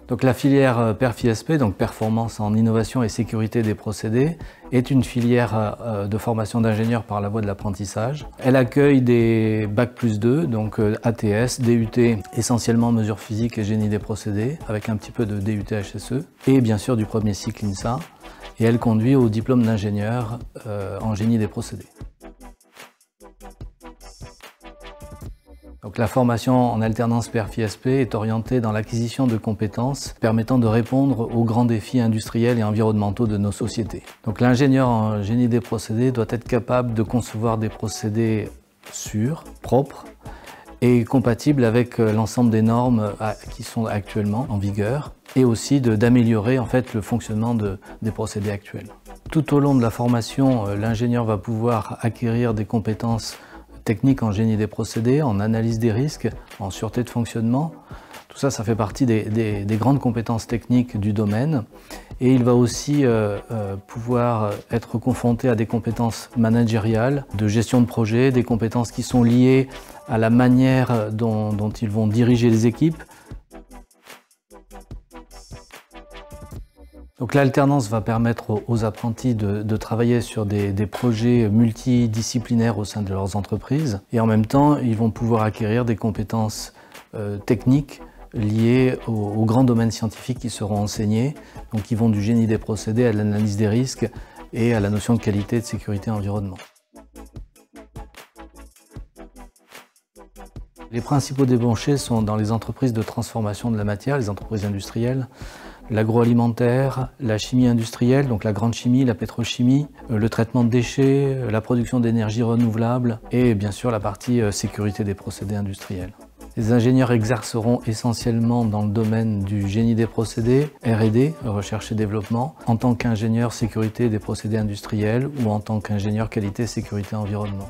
Donc la filière PERF-ISP, donc Performance en innovation et sécurité des procédés, est une filière de formation d'ingénieurs par la voie de l'apprentissage. Elle accueille des Bac+2, donc ATS, DUT, essentiellement mesures physiques et génie des procédés, avec un petit peu de DUT HSE, et bien sûr du premier cycle INSA. Et elle conduit au diplôme d'ingénieur en génie des procédés. Donc la formation en alternance PERF-ISP est orientée dans l'acquisition de compétences permettant de répondre aux grands défis industriels et environnementaux de nos sociétés. Donc l'ingénieur en génie des procédés doit être capable de concevoir des procédés sûrs, propres et compatibles avec l'ensemble des normes qui sont actuellement en vigueur et aussi d'améliorer en fait le fonctionnement des procédés actuels. Tout au long de la formation, l'ingénieur va pouvoir acquérir des compétences techniques en génie des procédés, en analyse des risques, en sûreté de fonctionnement. Tout ça, ça fait partie des grandes compétences techniques du domaine. Et il va aussi pouvoir être confronté à des compétences managériales, de gestion de projet, des compétences qui sont liées à la manière dont ils vont diriger les équipes. Donc l'alternance va permettre aux apprentis de travailler sur des projets multidisciplinaires au sein de leurs entreprises et en même temps ils vont pouvoir acquérir des compétences techniques liées aux grands domaines scientifiques qui seront enseignés, donc qui vont du génie des procédés à l'analyse des risques et à la notion de qualité, de sécurité et environnement. Les principaux débouchés sont dans les entreprises de transformation de la matière, les entreprises industrielles, l'agroalimentaire, la chimie industrielle, donc la grande chimie, la pétrochimie, le traitement de déchets, la production d'énergie renouvelable et bien sûr la partie sécurité des procédés industriels. Les ingénieurs exerceront essentiellement dans le domaine du génie des procédés, R&D, recherche et développement, en tant qu'ingénieur sécurité des procédés industriels ou en tant qu'ingénieur qualité, sécurité, environnement.